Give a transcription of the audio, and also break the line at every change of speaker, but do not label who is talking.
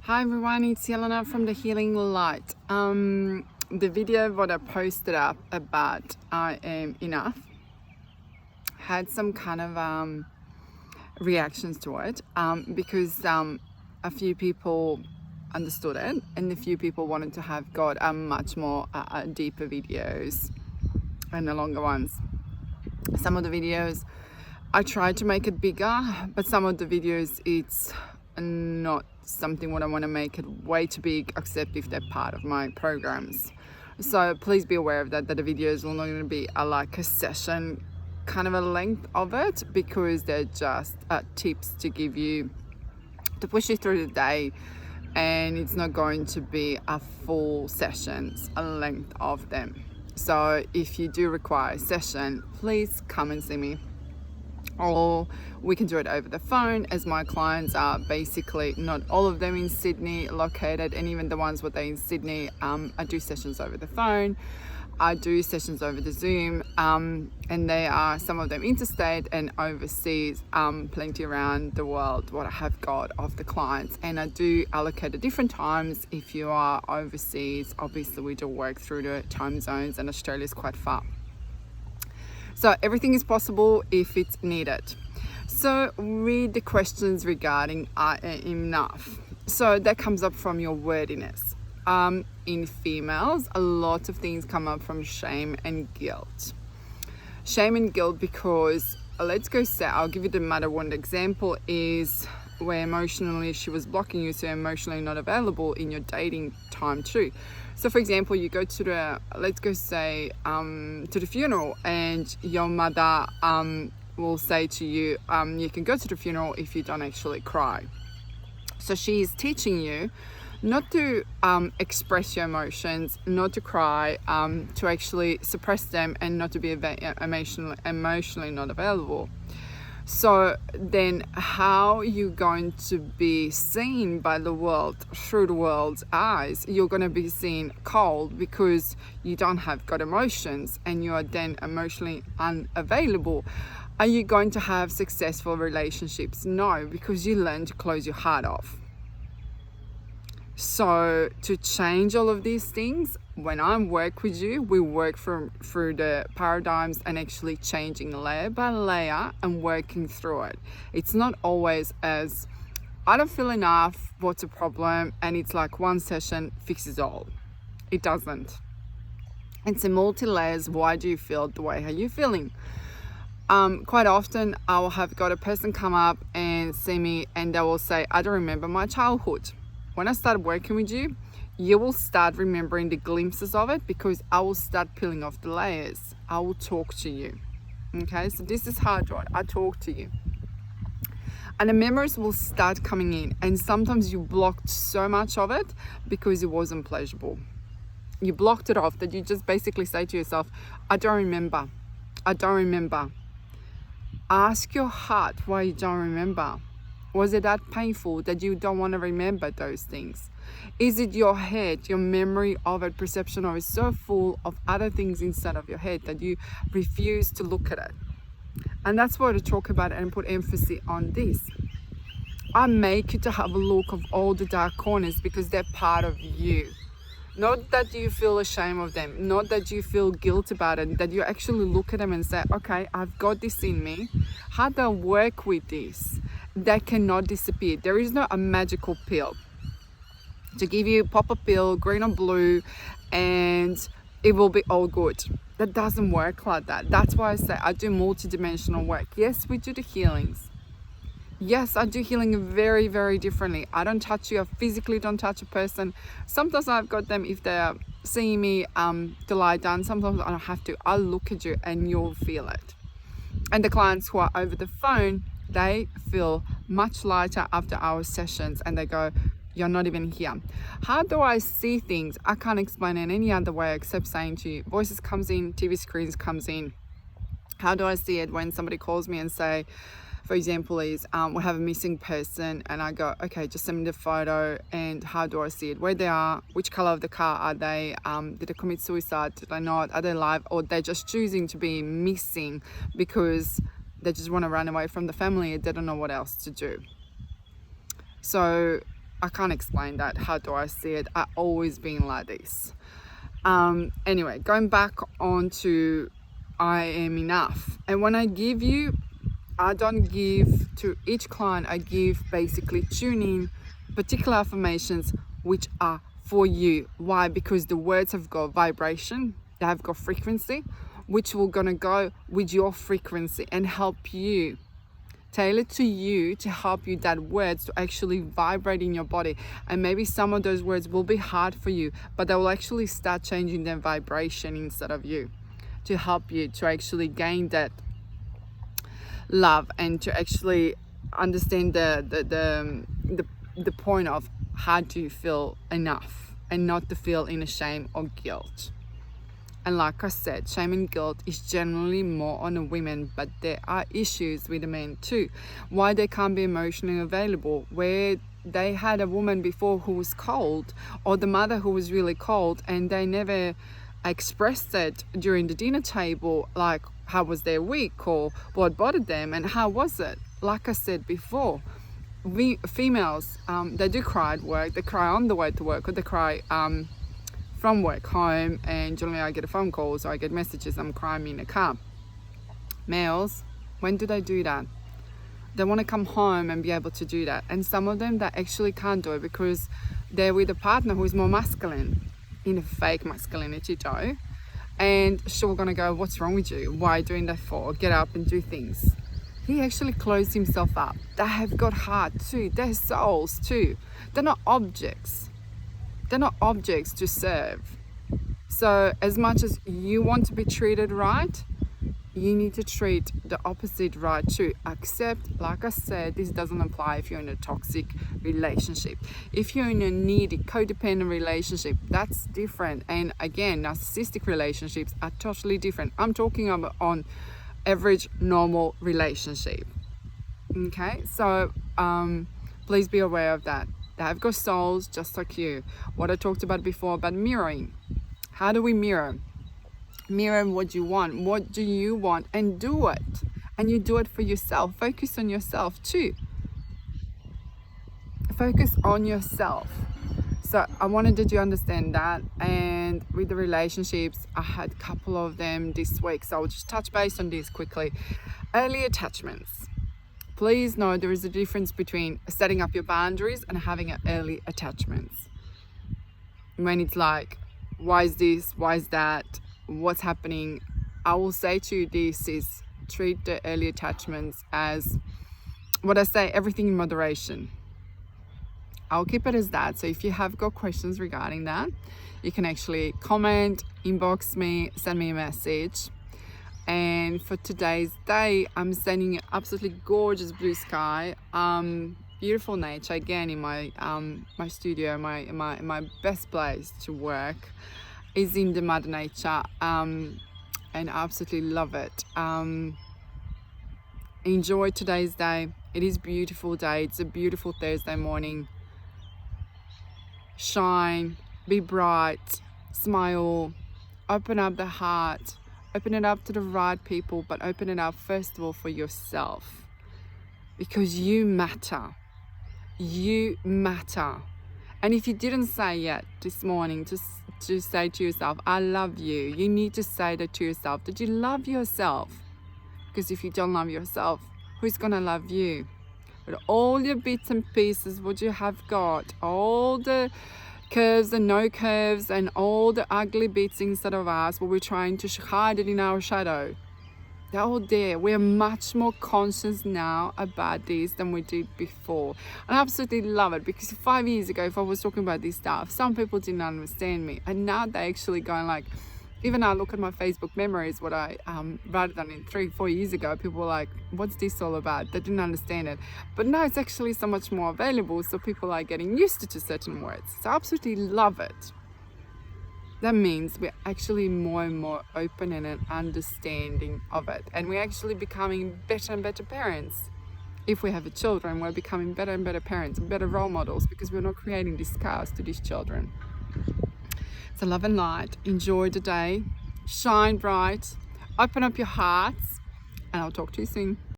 Hi everyone, it's Yelena from The Healing Light. The video what I posted up about I am enough had some kind of reactions to it because a few people understood it and a few people wanted to have got much more deeper videos and the longer ones. Some of the videos I tried to make it bigger, but some of the videos it's not something what I want to make it way too big, except if they're part of my programs. So please be aware of that the videos will not going to be like a session kind of a length of it, because they're just tips to give you, to push you through the day, and it's not going to be a full sessions a length of them. So if you do require a session, please come and see me, or we can do it over the phone, as my clients are basically not all of them in Sydney located, and even the ones what they're in Sydney, I do sessions over the phone, I do sessions over the Zoom, and they are some of them interstate and overseas, plenty around the world what I have got of the clients. And I do allocate at different times. If you are overseas, obviously we do work through the time zones, and Australia is quite far. So everything is possible if it's needed. So read the questions regarding I am enough. So that comes up from your worthiness. In females, a lot of things come up from shame and guilt. Shame and guilt because, let's go say, I'll give you the mother one example, is where emotionally she was blocking you, so emotionally not available in your dating time too. So for example, you go to the, let's go say, to the funeral, and your mother will say to you, you can go to the funeral if you don't actually cry. So she is teaching you not to express your emotions, not to cry, to actually suppress them, and not to be emotionally not available. So then how are you going to be seen by the world through the world's eyes? You're going to be seen cold because you don't have got emotions, and you are then emotionally unavailable. Are you going to have successful relationships? No, because you learn to close your heart off. So to change all of these things, when I work with you, we work through the paradigms and actually changing layer by layer and working through it. It's not always as, I don't feel enough, what's a problem? And it's like one session fixes all. It doesn't. It's a multi-layers. Why do you feel the way how you're feeling? Quite often I will have got a person come up and see me, and they will say, I don't remember my childhood. When I start working with you, you will start remembering the glimpses of it, because I will start peeling off the layers. I will talk to you. Okay, so this is how I talk to you. And the memories will start coming in. And sometimes you blocked so much of it because it wasn't pleasurable. You blocked it off that you just basically say to yourself, I don't remember. I don't remember. Ask your heart why you don't remember. Was it that painful that you don't want to remember those things? Is it your head, your memory of it, perception of it, so full of other things inside of your head that you refuse to look at it? And that's what I talk about and put emphasis on this. I make you to have a look of all the dark corners because they're part of you. Not that you feel ashamed of them, not that you feel guilt about it, that you actually look at them and say, okay, I've got this in me. How do I work with this? That cannot disappear. There is no a magical pill to give you, pop a pill, green or blue, and it will be all good. That doesn't work like that. That's why I say I do multidimensional work. Yes, we do the healings. Yes, I do healing very, very differently. I don't touch you. I physically don't touch a person. Sometimes I've got them, if they're seeing me to lie down, sometimes I don't have to. I'll look at you and you'll feel it. And the clients who are over the phone, they feel much lighter after our sessions, and they go, you're not even here. How do I see things? I can't explain it any other way except saying to you, voices comes in, TV screens comes in. How do I see it? When somebody calls me and say, for example, is we have a missing person, and I go, okay, just send me the photo, and how do I see it? Where they are, which color of the car are they, did they commit suicide, did they not, are they alive, or they're just choosing to be missing because they just want to run away from the family and they don't know what else to do. So I can't explain that. How do I see it? I've always been like this. Anyway, going back on to I am enough. And when I give you, I don't give to each client, I give basically tuning particular affirmations which are for you. Why? Because the words have got vibration, they have got frequency, which will gonna go with your frequency and help you, tailored to you, to help you that words to actually vibrate in your body. And maybe some of those words will be hard for you, but they will actually start changing their vibration inside of you to help you to actually gain that love and to actually understand the point of how do you feel enough and not to feel in a shame or guilt. And like I said, shame and guilt is generally more on the women, but there are issues with the men too. Why they can't be emotionally available, where they had a woman before who was cold, or the mother who was really cold, and they never expressed it during the dinner table, like how was their week or what bothered them and how was it. Like I said before, we females, they do cry at work, they cry on the way to work, or they cry from work home, and generally I get a phone call, so I get messages, I'm crying in a car. Males, when do they do that? They want to come home and be able to do that, and some of them that actually can't do it because they're with a partner who is more masculine, in a fake masculinity though, and she's gonna go, what's wrong with you? Why are you doing that for? Get up and do things. He actually closed himself up. They have got heart too, they're souls too. They're not objects. They're not objects to serve. So as much as you want to be treated right, you need to treat the opposite right too. Except, like I said, this doesn't apply if you're in a toxic relationship. If you're in a needy, codependent relationship, that's different. And again, narcissistic relationships are totally different. I'm talking about on average, normal relationship. Okay, so please be aware of that. They have got souls just like you. What I talked about before about mirroring. How do we mirror? Mirror what you want. What do you want? And do it. And you do it for yourself. Focus on yourself too. Focus on yourself. So I wanted you to understand that. And with the relationships, I had a couple of them this week. So I'll just touch base on this quickly. Early attachments. Please know there is a difference between setting up your boundaries and having an early attachments. When it's like, why is this? Why is that? What's happening? I will say to you, this is treat the early attachments as what I say, everything in moderation. I'll keep it as that. So if you have got questions regarding that, you can actually comment, inbox me, send me a message. And for today's day, I'm sending absolutely gorgeous blue sky, beautiful nature again in my my studio. My best place to work is in the mother nature, and I absolutely love it. Enjoy today's day. It is a beautiful day. It's a beautiful Thursday morning. Shine, be bright, smile, open up the heart. Open it up to the right people, but open it up first of all for yourself, because you matter. You matter. And if you didn't say yet this morning, to say to yourself, I love you, you need to say that to yourself, that you love yourself. Because if you don't love yourself, who's gonna love you? With all your bits and pieces, what you have got, all the curves and no curves and all the ugly bits inside of us, where we're trying to hide it in our shadow, they're all there. We're much more conscious now about this than we did before. And I absolutely love it, because 5 years ago, if I was talking about this stuff, some people didn't understand me, and now they're actually going like, even I look at my Facebook memories, what I wrote down in 3-4 years ago, people were like, what's this all about? They didn't understand it. But now it's actually so much more available, so people are getting used to certain words. So I absolutely love it. That means we're actually more and more open and an understanding of it. And we're actually becoming better and better parents. If we have children, we're becoming better and better parents and better role models, because we're not creating this chaos to these children. So love and light, enjoy the day, shine bright, open up your hearts, and I'll talk to you soon.